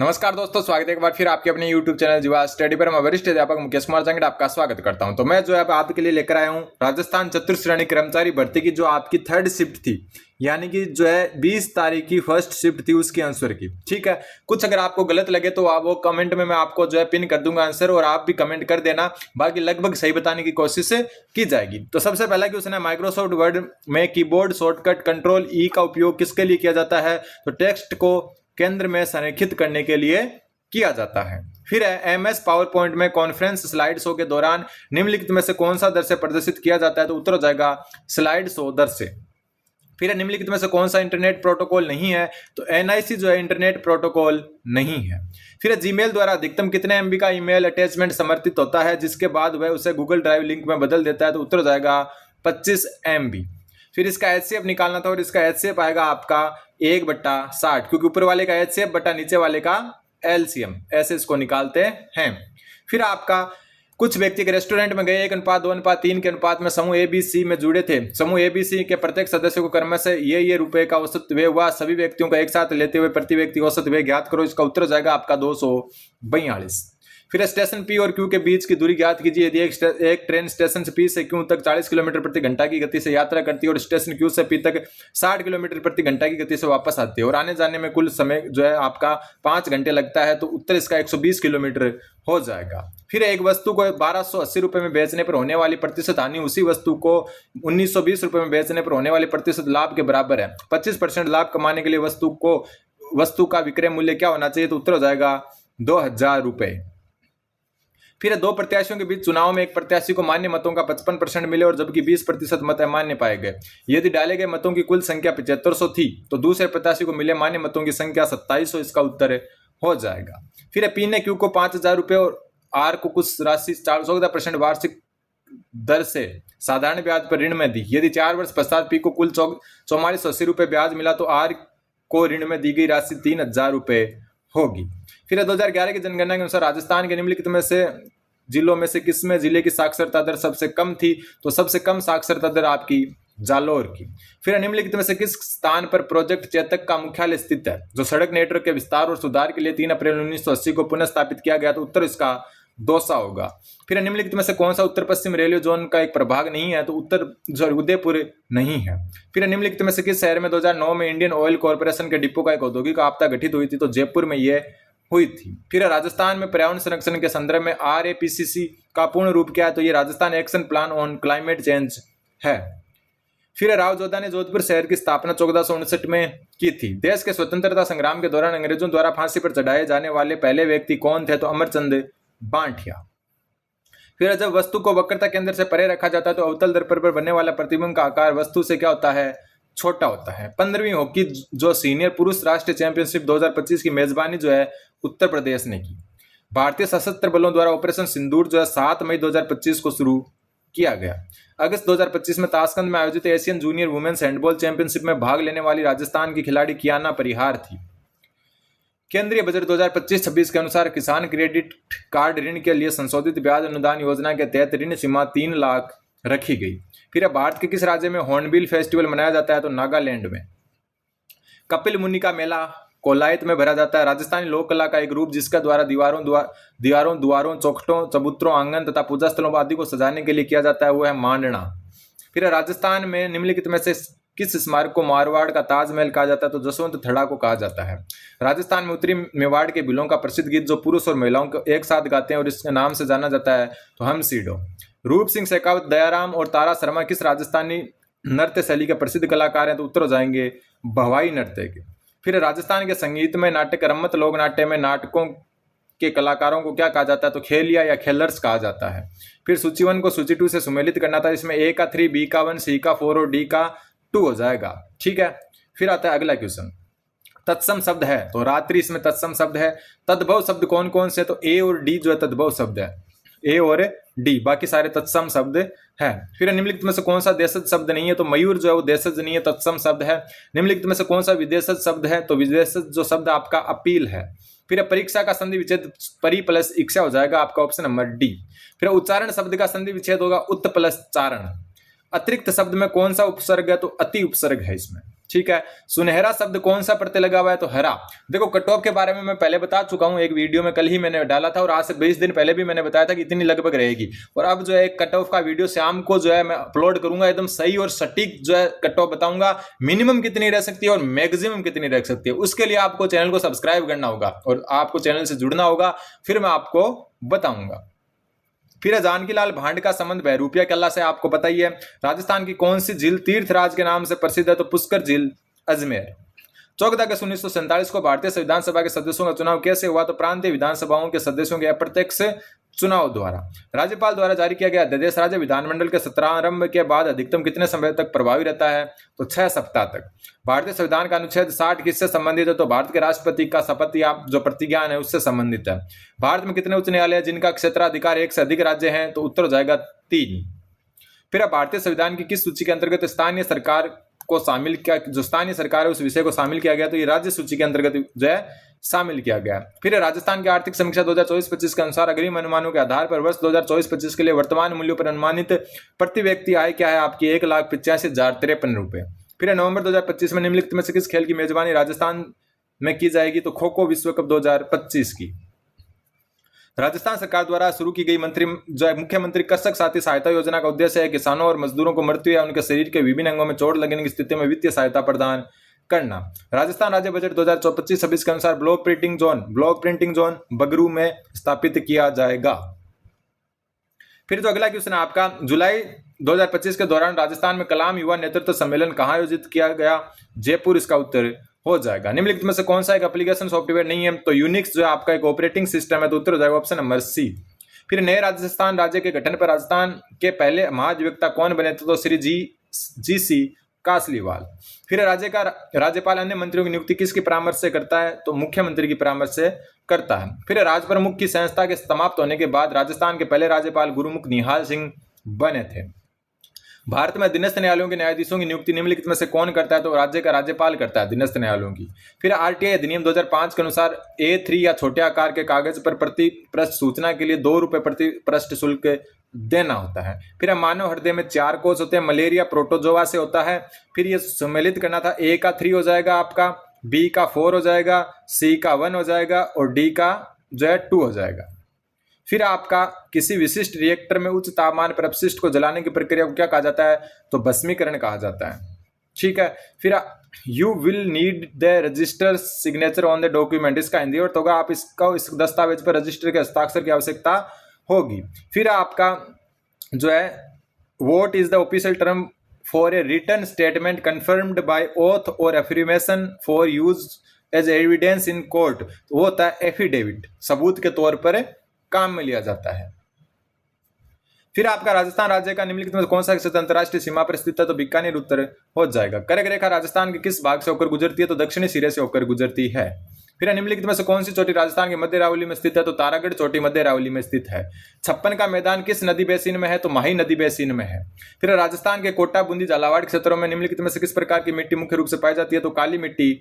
नमस्कार दोस्तों, स्वागत है एक बार फिर आपके अपने YouTube चैनल जीवा स्टडी पर। मैं वरिष्ठ अध्यापक मुकेश कुमार जंगड़ आपका स्वागत करता हूं। तो मैं जो है आपके लिए लेकर आया हूं राजस्थान चतुर्श्रेणी कर्मचारी भर्ती की जो आपकी थर्ड शिफ्ट थी, यानी कि जो है 20 तारीख की फर्स्ट शिफ्ट थी उसके आंसर की। ठीक है, कुछ अगर आपको गलत लगे तो आप वो कमेंट में मैं आपको जो है पिन कर दूंगा आंसर, और आप भी कमेंट कर देना। बाकी लगभग सही बताने की कोशिश की जाएगी। तो सबसे पहला क्वेश्चन है, माइक्रोसॉफ्ट वर्ड में कीबोर्ड शॉर्टकट कंट्रोल ई का उपयोग किसके लिए किया जाता है? तो टेक्स्ट को केंद्र में संरेखित करने के लिए किया जाता है। फिर है, एमएस पावर पॉइंट में कॉन्फ्रेंस स्लाइड शो के दौरान निम्नलिखित में से कौन सा दृश्य प्रदर्शित किया जाता है? तो उत्तर हो जाएगा स्लाइड शो दृश्य। फिर है, निम्नलिखित में से कौन सा इंटरनेट प्रोटोकॉल नहीं है? तो एनआईसी जो है इंटरनेट प्रोटोकॉल नहीं है। फिर जीमेल द्वारा अधिकतम कितने एमबी का ईमेल अटैचमेंट समर्थित होता है जिसके बाद वह उसे गूगल ड्राइव लिंक में बदल देता है? तो उत्तर हो जाएगा 25 MB। फिर इसका एचसीएफ निकालना था, और इसका एचसीएफ आएगा आपका 1/60, क्योंकि ऊपर वाले का एचसीएफ बटा नीचे वाले का एलसीएम, ऐसे इसको निकालते हैं। फिर आपका कुछ व्यक्ति के रेस्टोरेंट में गए 1:2:3 के अनुपात में समूह एबीसी में जुड़े थे। समूह एबीसी के प्रत्येक सदस्य को क्रमशः ये रुपए का औसत व्यय हुआ। सभी व्यक्तियों का एक साथ लेते हुए प्रति व्यक्ति औसत व्यय ज्ञात करो। इसका उत्तर हो जाएगा आपका 242। फिर स्टेशन पी और क्यू के बीच की दूरी ज्ञात कीजिए। यदि एक ट्रेन स्टेशन से पी से क्यू तक 40 किलोमीटर प्रति घंटा की गति से यात्रा करती है और स्टेशन क्यू से पी तक 60 किलोमीटर प्रति घंटा की गति से वापस आती है और आने जाने में कुल समय जो है आपका 5 घंटे लगता है, तो उत्तर इसका 120 किलोमीटर हो जाएगा। फिर एक वस्तु को 1280 रुपए में बेचने पर होने वाली प्रतिशत हानि उसी वस्तु को 1920 रुपए में बेचने पर होने वाले प्रतिशत लाभ के बराबर है। 25% लाभ कमाने के लिए वस्तु का विक्रय मूल्य क्या होना चाहिए? तो उत्तर हो जाएगा 2000 रुपए। फिर दो प्रत्याशियों के बीच चुनाव में एक प्रत्याशी को मान्य मतों का 55% मिले और जबकि 20% मत अमान्य पाए गए। यदि डाले गए मतों की कुल संख्या 7500 थी तो दूसरे प्रत्याशी को मिले मान्य मतों की संख्या 2700, इसका उत्तर हो जाएगा। फिर पी ने क्यू को 5000 रुपए और आर को कुछ राशि 14% वार्षिक दर से साधारण ब्याज पर ऋण में दी। यदि 4 वर्ष पश्चात पी को कुल 4480 रुपए ब्याज मिला तो आर को ऋण में दी गई राशि 3000 रुपए होगी। फिर 2011 की जनगणना के अनुसार राजस्थान के निम्नलिखित में से जिलों में से किसमें जिले की साक्षरता दर सबसे कम थी? तो सबसे कम साक्षरता दर आपकी जालोर की। फिर निम्नलिखित में से किस स्थान पर प्रोजेक्ट चेतक का मुख्यालय स्थित है जो सड़क नेटवर्क के विस्तार और सुधार के लिए 3 अप्रैल 1980 को पुनः स्थापित किया गया? तो उत्तर इसका दौसा होगा। फिर निम्नलिखित में से कौन सा उत्तर पश्चिम रेलवे जोन का एक प्रभाग नहीं है? तो उत्तर जो उदयपुर नहीं है। फिर निम्नलिखित में से किस शहर में 2009 में इंडियन ऑयल कॉर्पोरेशन के डिपो का एक औद्योगिक आपदा घटित हुई थी? तो जयपुर में यह हुई थी। फिर राजस्थान में पर्यावरण संरक्षण के संदर्भ में RAPCC का पूर्ण रूप क्या है? तो ये Rajasthan action plan on climate change है। फिर राव जोधा ने जोधपुर शहर की स्थापना 1459 में की थी। देश के स्वतंत्रता संग्राम के दौरान अंग्रेजों द्वारा फांसी पर चढ़ाए जाने वाले पहले व्यक्ति कौन थे? तो अमरचंद बांटिया। फिर जब वस्तु को वक्रता केंद्र से परे रखा जाता है तो अवतल दर्पण पर बनने वाला प्रतिबिंब का आकार वस्तु से क्या होता है? छोटा होता है। 15वीं हॉकी जो सीनियर पुरुष राष्ट्रीय चैंपियनशिप 2025 की मेजबानी जो है उत्तर प्रदेश ने की। भारतीय सशस्त्र बलों द्वारा ऑपरेशन सिंदूर जो है 7 मई 2025 को शुरू किया गया। अगस्त 2025 में ताशकंद में आयोजित Asian junior women's handball championship में भाग लेने वाली राजस्थान की खिलाड़ी कियाना परिहार थी। केंद्रीय बजट 2025-26 के अनुसार किसान क्रेडिट कार्ड ऋण के लिए संशोधित ब्याज अनुदान योजना के तहत ऋण सीमा 3 लाख रखी गई। फिर भारत के किस राज्य में हॉर्नबिल फेस्टिवल मनाया जाता है? तो नागालैंड में। कपिल मुनि का मेला कोलायत में भरा जाता है। राजस्थानी लोक कला का एक रूप जिसका द्वारा दीवारों चौखटों चबूतरों आंगन तथा पूजा स्थलों आदि को सजाने के लिए किया जाता है वो है मांडना। फिर राजस्थान में निम्नलिखित में से किस स्मारक को मारवाड़ का ताजमहल कहा जाता है? तो जसवंत थड़ा को कहा जाता है। राजस्थान में उत्तरी मेवाड़ के बिलों का प्रसिद्ध गीत जो पुरुष और महिलाओं को एक साथ गाते हैं और इसके नाम से जाना जाता है तो हम सीडो। रूप सिंह शेखावत, दयाराम और तारा शर्मा किस राजस्थानी नृत्य शैली के प्रसिद्ध कलाकार हैं? तो उत्तर हो जाएंगे भवाई नृत्य के। फिर राजस्थान के संगीत में नाटक रम्मत लोक नाट्य में नाटकों के कलाकारों को क्या कहा जाता है? तो खेलिया या खेलर्स कहा जाता है। फिर सूची 1 को सूची 2 से सुमेलित करना था। इसमें A का 3, B का 1, C का 4 और D का 2 हो जाएगा। ठीक है, फिर आता है अगला क्वेश्चन। तत्सम शब्द है तो रात्रि इसमें तत्सम शब्द है। तद्भव शब्द कौन कौन से? तो A और D जो है तद्भव शब्द है, A और D, बाकी सारे तत्सम शब्द है। फिर निम्नलिखित में से कौन सा देशज शब्द नहीं है? तो मयूर जो है वो देशज नहीं है, तत्सम शब्द है। निम्नलिखित में से कौन सा विदेशज शब्द है? तो विदेशज जो शब्द आपका अपील है। फिर परीक्षा का संधि विच्छेद परि प्लस इच्छा हो जाएगा आपका ऑप्शन नंबर D। फिर उच्चारण शब्द का संधि विच्छेद होगा उत प्लस चारण। अतिरिक्त शब्द में कौन सा उपसर्ग है? तो अति उपसर्ग है इसमें। ठीक है। सुनहरा शब्द कौन सा प्रत्यय लगा हुआ है? तो हरा। देखो कट ऑफ के बारे में मैं पहले बता चुका हूं, एक वीडियो में कल ही मैंने डाला था, और आज से 20 दिन पहले भी मैंने बताया था कि इतनी लगभग रहेगी। और अब जो है कट ऑफ का वीडियो शाम को जो है मैं अपलोड करूंगा, एकदम सही और सटीक जो है कट ऑफ बताऊंगा, मिनिमम कितनी रह सकती है और मैक्सिमम कितनी रह सकती है। उसके लिए आपको चैनल को सब्सक्राइब करना होगा और आपको चैनल से जुड़ना होगा, फिर मैं आपको बताऊंगा। फिर जानकी लाल भांड का संबंध बहरूपिया किला से आपको पता ही है। राजस्थान की कौन सी झील तीर्थराज के नाम से प्रसिद्ध है? तो पुष्कर झील, अजमेर। 14 अगस्त 1947 को भारतीय संविधान सभा के सदस्यों का चुनाव कैसे हुआ? तो प्रांतीय विधानसभाओं के सदस्यों के अप्रत्यक्ष चुनाव द्वारा। राज्यपाल द्वारा जारी किया गया अध्यादेश राज्य विधानमंडल के सत्रारंभ के बाद अधिकतम कितने समय तक प्रभावी रहता है? तो 6 सप्ताह तक। भारतीय संविधान का अनुच्छेद 60 किससे संबंधित है? तो भारत के राष्ट्रपति का शपथ या जो प्रतिज्ञान है उससे संबंधित है। भारत में कितने उच्च न्यायालय हैं जिनका क्षेत्राधिकार 1 से अधिक राज्य हैं? तो उत्तर हो जाएगा 3। फिर अब भारतीय संविधान की किस सूची के अंतर्गत स्थानीय सरकार को शामिल किया, जो स्थानीय सरकार है उस विषय को शामिल किया गया? तो ये राज्य सूची के अंतर्गत जो है शामिल किया गया। फिर राजस्थान की आर्थिक समीक्षा 2024-25 के अनुसार अग्रिम अनुमानों के आधार पर वर्ष 2024-25 के लिए वर्तमान मूल्यों पर अनुमानित प्रति व्यक्ति आय क्या है आपकी? 1,85,053 रुपए। फिर नवंबर 2025 में निम्नलिखित में से किस खेल की मेजबानी राजस्थान में की जाएगी? तो खो खो विश्व कप 2025 की। राजस्थान सरकार द्वारा शुरू की गई मुख्यमंत्री कृषक साथी सहायता योजना का उद्देश्य है किसानों और मजदूरों को मृत्यु या उनके शरीर के विभिन्न अंगों में चोट लगने की स्थिति में वित्तीय सहायता प्रदान करना। राजस्थान राज्य बजट 2025-26 के अनुसार ब्लॉक प्रिंटिंग जोन बगरू में स्थापित किया जाएगा। फिर जो अगला क्वेश्चन है आपका, जुलाई 2025 के दौरान राजस्थान में कलाम युवा नेतृत्व सम्मेलन कहां आयोजित किया गया? जयपुर इसका उत्तर हो जाएगा। निम्नलिखित में से कौन सा एक एप्लीकेशन सॉफ्टवेयर नहीं है? तो यूनिक्स जो है आपका एक ऑपरेटिंग सिस्टम है, तो उत्तर हो जाएगा ऑप्शन नंबर सी। फिर नए राजस्थान राज्य के गठन पर राजस्थान के पहले महाधिवक्ता कौन बने थे? तो श्री जी.सी. कासलीवाल। फिर राज्य का राज्यपाल अन्य मंत्रियों की नियुक्ति किसकी परामर्श से करता है? तो मुख्यमंत्री की परामर्श से करता है। फिर राज प्रमुख की संस्था के समाप्त होने के बाद राजस्थान के पहले राज्यपाल गुरुमुख निहाल सिंह बने थे। भारत में अधीनस्थ न्यायालयों के न्यायाधीशों की नियुक्ति निम्नलिखित में से कौन करता है? तो राज्य का राज्यपाल करता है अधीनस्थ न्यायालयों की। फिर आरटीआई अधिनियम 2005 के अनुसार A3 या छोटे आकार के कागज पर प्रति पृष्ठ सूचना के लिए 2 रुपए प्रति पृष्ठ शुल्क देना होता है। फिर मानव हृदय में 4 कोष होते हैं, मलेरिया प्रोटोजोआ से होता है। फिर ये सम्मिलित करना था, A का 3 हो जाएगा आपका, B का 4 हो जाएगा, C का 1 हो जाएगा और D का जो है 2 हो जाएगा। फिर आपका किसी विशिष्ट रिएक्टर में उच्च तापमान पर अपशिष्ट को जलाने की प्रक्रिया को क्या कहा जाता है? तो भस्मीकरण कहा जाता है। ठीक है। फिर you will need the register signature on the document, इसका हिंदी अर्थ होगा आप इसका इस दस्तावेज पर रजिस्टर के हस्ताक्षर की आवश्यकता होगी। फिर आपका जो है what is the official term for a written statement confirmed by oath और affirmation for use as evidence in court, वो होता है एफिडेविट, सबूत के तौर पर काम में लिया जाता है। फिर आपका राजस्थान राज्य का निम्नलिखित में कौन सा क्षेत्र अंतरराष्ट्रीय सीमा पर स्थित है? तो बीकानेर उत्तर हो जाएगा। कर्क रेखा राजस्थान के किस भाग से होकर गुजरती है? तो दक्षिणी सिरे से होकर गुजरती है। फिर निम्नलिखित में से कौन सी चोटी राजस्थान के मध्य अरावली में स्थित है? तो तारागढ़ चोटी मध्य अरावली में स्थित है। 56 का मैदान किस नदी बेसिन में है? तो माही नदी बेसिन में है। फिर राजस्थान के कोटा, बूंदी, झालावाड़ क्षेत्रों में निम्नलिखित में से किस प्रकार की मिट्टी मुख्य रूप से पाई जाती है? तो काली मिट्टी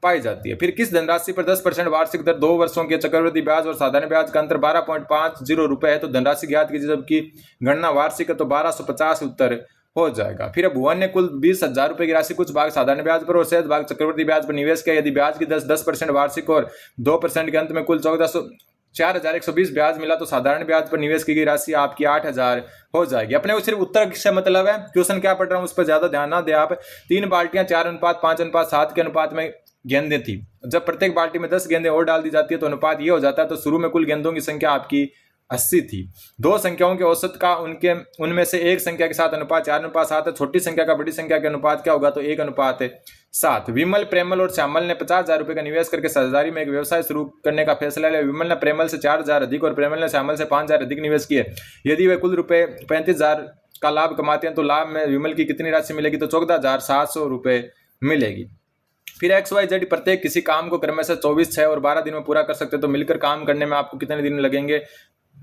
पाई जाती है। फिर किस धनराशि पर 10% वार्षिक दर 2 वर्षों के चक्रवृद्धि ब्याज और साधारण ब्याज का अंतर 12.50 रुपए है? तो धनराशि ज्ञात कीजिए, जबकि गणना वार्षिक है तो 1250 उत्तर हो जाएगा। फिर भुवन ने कुल 20,000 रुपए की राशि कुछ भाग साधारण ब्याज पर और शेष भाग चक्रवृद्धि ब्याज पर निवेश किया। यदि ब्याज की 10% वार्षिक और 2% के अंत में कुल 4,120 ब्याज मिला तो साधारण ब्याज पर निवेश की गई राशि आपकी 8,000 हो जाएगी। अपने को सिर्फ उत्तर से मतलब है, क्वेश्चन क्या पढ़ रहा हूं उस पर ज्यादा ध्यान ना दे आप। 3 बाल्टियां 4:5:7 के अनुपात में गेंदें थी। जब प्रत्येक बाल्टी में 10 गेंदें और डाल दी जाती है तो अनुपात ये हो जाता है। तो शुरू में कुल गेंदों की संख्या आपकी 80 थी। 2 संख्याओं के औसत का उनमें से एक संख्या के साथ अनुपात 4:7 है। छोटी संख्या का बड़ी संख्या के अनुपात क्या होगा? तो 1:7। विमल, प्रेमल और श्यामल ने 50,000 रुपए का निवेश करके सहजारी में एक व्यवसाय शुरू करने का फैसला लिया। विमल ने प्रेमल से 4,000 अधिक और प्रेमल ने श्यामल से 5,000 अधिक निवेश किए। यदि वे कुल रुपए 35,000 का लाभ कमाते हैं तो लाभ में विमल की कितनी राशि मिलेगी? तो 14,700 रुपए मिलेगी। फिर XYZ प्रत्येक किसी काम को क्रमशः 24, 6 और 12 दिन में पूरा कर सकते हैं। तो मिलकर काम करने में आपको कितने दिन लगेंगे?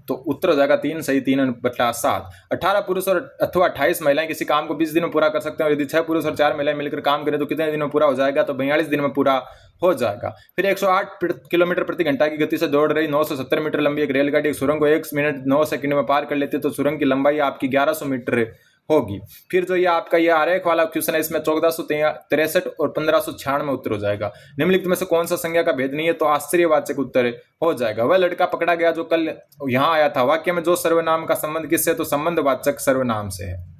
तो उत्तर हो जाएगा 3 सही 3/7। 18 पुरुष और अथवा 28 महिलाएं किसी काम को 20 दिन में पूरा कर सकते हैं। और यदि 6 पुरुष और 4 महिलाएं मिलकर काम करें तो कितने दिन में पूरा हो जाएगा? तो 42 दिन में पूरा हो जाएगा। फिर 108 किलोमीटर प्रति घंटा की गति से दौड़ रही 970 मीटर लंबी एक रेलगाड़ी एक सुरंग को 1 मिनट 9 सेकंड में पार कर लेती है। तो सुरंग की लंबाई आपकी 1100 मीटर होगी। फिर जो ये आपका ये आरेख वाला क्वेश्चन है, इसमें 1463 और 1596 में उत्तर हो जाएगा। निम्नलिखित में से कौन सा संज्ञा का भेद नहीं है, तो आश्चर्यवाचक उत्तर हो जाएगा। वह लड़का पकड़ा गया जो कल यहाँ आया था, वाक्य में जो सर्वनाम का संबंध किससे, तो संबंधवाचक सर्वनाम से है।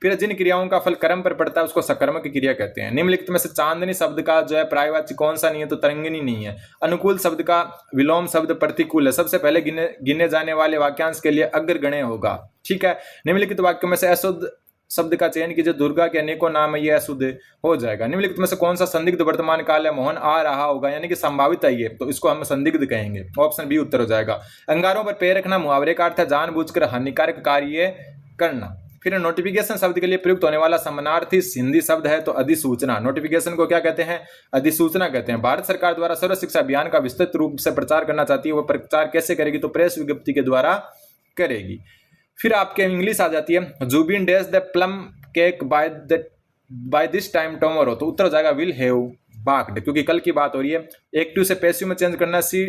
फिर जिन क्रियाओं का फल कर्म पर पड़ता है उसको सकर्मक क्रिया कहते हैं। निम्नलिखित में से चांदनी शब्द का जो है पर्यायवाची कौन सा नहीं है, तो तरंगिनी नहीं है। अनुकूल शब्द का विलोम शब्द प्रतिकूल है। सबसे पहले गिने जाने वाले वाक्यांश के लिए अग्रगण्य होगा। ठीक है, निम्नलिखित वाक्यों में से अशुद्ध शब्द का चयन कीजिए। दुर्गा के अनेकों नाम है, ये अशुद्ध हो जाएगा। निम्नलिखित में से कौन सा संदिग्ध वर्तमान काल है, मोहन आ रहा होगा, यानी कि संभावित है ये, तो इसको हम संदिग्ध कहेंगे। ऑप्शन बी उत्तर हो जाएगा। अंगारों पर पैर रखना मुहावरे का अर्थ है जानबूझकर हानिकारक कार्य करना। फिर नोटिफिकेशन शब्द के लिए प्रयुक्त होने वाला समानार्थी हिंदी शब्द है, तो अधिसूचना। नोटिफिकेशन को क्या कहते हैं, अधिसूचना कहते हैं। भारत सरकार द्वारा सर्व शिक्षा अभियान का विस्तृत रूप से प्रचार करना चाहती है, वो प्रचार कैसे करेगी, तो प्रेस विज्ञप्ति के द्वारा करेगी। फिर आपके इंग्लिश आ जाती है। Zubin dash the plum cake by this time tomorrow, तो उत्तर हो जाएगा विल हैव बाक्ड, क्योंकि कल की बात हो रही है। एक्टिव से पैसिव में चेंज करना, she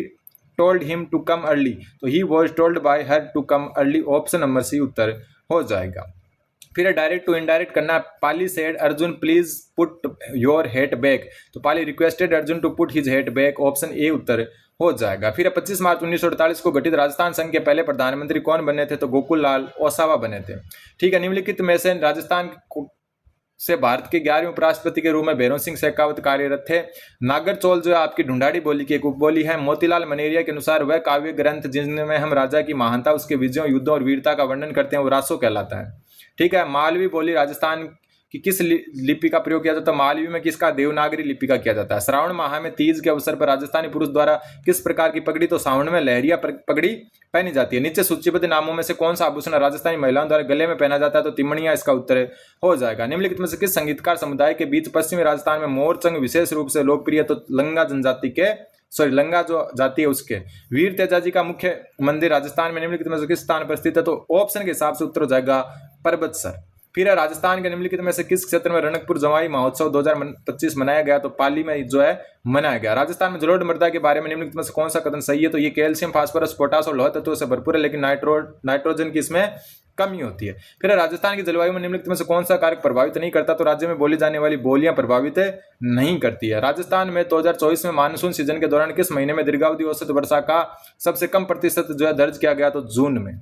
told him to come early, तो he was told by her to come early. Option number C उत्तर हो जाएगा। फिर डायरेक्ट टू इनडायरेक्ट करना, Pali said Arjun please put your hat back, तो Pali requested Arjun to put his hat back. Option A उत्तर हो जाएगा। फिर 25 मार्च 1948 को गठित राजस्थान संघ के पहले प्रधानमंत्री कौन बने थे, तो गोकुल लाल ओसावा बने थे। ठीक है, निम्नलिखित में से राजस्थान से भारत के 11वें उपराष्ट्रपति के रूप में भैरव सिंह शेखावत कार्यरत थे। नागरचौल जो है आपकी ढूंढाड़ी बोली की एक उपबोली है। मोतीलाल मनेरिया के अनुसार वह काव्य ग्रंथ जिनमें हम राजा की महानता, उसके विजयों, युद्धों और वीरता का वर्णन करते हैं, वो रासो कहलाता है। ठीक है, मालवी बोली राजस्थान की किस लिपि का प्रयोग किया जाता है, मालवी में किसका, देवनागरी लिपि का किया जाता है। श्रावण माह में तीज के अवसर पर राजस्थानी पुरुष द्वारा किस प्रकार की पगड़ी, तो सावन में लहरिया पगड़ी पहनी जाती है। नीचे सूचीबद्ध नामों में से कौन सा आभूषण राजस्थानी महिलाओं द्वारा गले में पहना जाता है, तो तिमणिया इसका उत्तर हो जाएगा। निम्नलिखित में से किस संगीतकार समुदाय के बीच पश्चिमी राजस्थान में मोरचंग विशेष रूप से लोकप्रिय, तो लंगा जनजाति के लंगा जो जाति है उसके। वीर तेजाजी का मुख्य मंदिर राजस्थान में निम्नलिखित में से किस स्थान पर स्थित है, तो ऑप्शन के हिसाब से उत्तर हो जाएगा पर्वतसर। फिर राजस्थान के निम्नलिखित में से किस क्षेत्र में रणकपुर जवाई महोत्सव 2025 मनाया गया, तो पाली में जो है मनाया गया। राजस्थान में जलोढ़ मृदा के बारे में निम्नलिखित में से कौन सा कथन सही है, तो ये कैल्शियम, फास्फोरस, पोटास और लौह तत्वों से भरपूर है, लेकिन नाइट्रोजन की इसमें कमी होती है। फिर राजस्थान की जलवायु में निम्नलिखित में से कौन सा कारक प्रभावित नहीं करता, तो राज्य में बोली जाने वाली बोलियां प्रभावित नहीं करती है। राजस्थान में 2024 में मानसून सीजन के दौरान किस महीने में दीर्घावधि औसत वर्षा का सबसे कम प्रतिशत जो है दर्ज किया गया, तो जून में।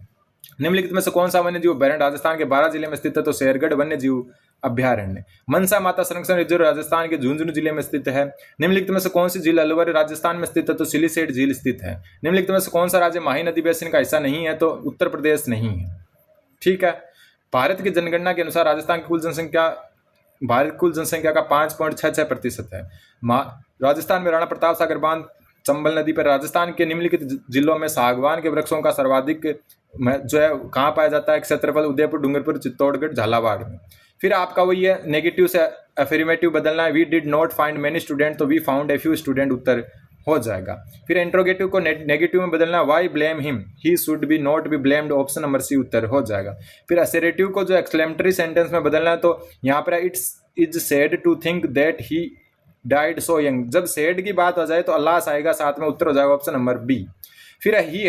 निम्नलिखित में से कौन सा वन्य जीव अभ्यारण्य राजस्थान के 12 जिले में स्थित है, तो शेरगढ़ वन्य जीव अभ्यारण्य। मनसा माता संरक्षण रिजर्व राजस्थान के झुंझुनू जिले में स्थित है। निम्नलिखित में से कौन सी झील अलवर राजस्थान में स्थित है, तो सिलीसेट झील स्थित है। निम्नलिखित में से कौन सा राज्य माही नदी बेसिन का हिस्सा नहीं है, तो उत्तर प्रदेश नहीं है। ठीक है, भारत की जनगणना के अनुसार राजस्थान की कुल जनसंख्या भारत कुल जनसंख्या का 5.66% है। राजस्थान में राणा प्रताप सागर बांध चंबल नदी पर। राजस्थान के निम्नलिखित जिलों में सागवान के वृक्षों का सर्वाधिक जो है कहाँ पाया जाता है, क्षेत्रफल उदयपुर, डूंगरपुर, चित्तौड़गढ़, झालावाड़ में। फिर आपका वही है नेगेटिव से अफर्मेटिव बदलना है। We did not find many student, तो we found a few student उत्तर हो जाएगा। फिर इंट्रोगेटिव को नेगेटिव में बदलना, why blame him, he should be not be blamed, option number C उत्तर हो जाएगा। फिर असरेटिव को जो एक्सक्लेमेटरी सेंटेंस में बदलना है, तो यहाँ पर it's is sad to think that he died so young. जब सैड की बात हो जाए तो अल्लाह आएगा साथ में, उत्तर हो जाएगा ऑप्शन नंबर बी। फिर he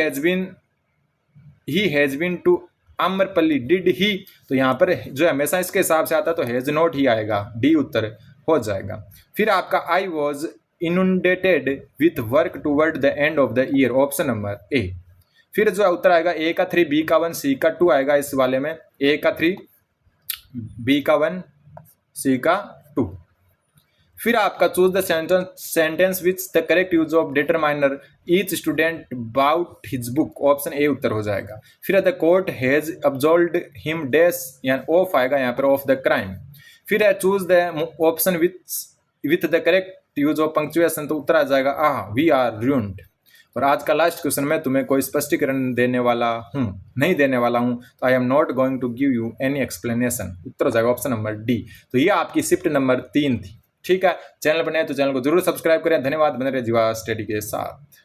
has been to Amrapali, did he, तो यहाँ पर जो हमेशा इसके हिसाब से आता है तो हैज नॉट ही आएगा, डी उत्तर हो जाएगा। फिर आपका I was inundated with work toward the end of the year, option number A. फिर जो उत्तर आएगा ए का 3, बी का 1, सी का 2 आएगा इस वाले में। ए का 3, बी का 1, सी का 2। फिर आपका choose the sentence which the correct use of determiner each student bought his book, option A उत्तर हो जाएगा। फिर the court has absolved him dash, यानी ऑफ आएगा यहाँ पर, ऑफ द क्राइम। फिर choose the option with the correct use of punctuation, तो उत्तर आ जाएगा वी आर रूइंड। और आज का लास्ट क्वेश्चन में तुम्हें कोई स्पष्टीकरण नहीं देने वाला हूँ, तो I am not going to give you any explanation, उत्तर हो जाएगा ऑप्शन नंबर डी। तो ये आपकी शिफ्ट नंबर 3 थी। ठीक है, चैनल पर नए तो चैनल को जरूर सब्सक्राइब करें। धन्यवाद, बने रहे जीवा स्टडी के साथ।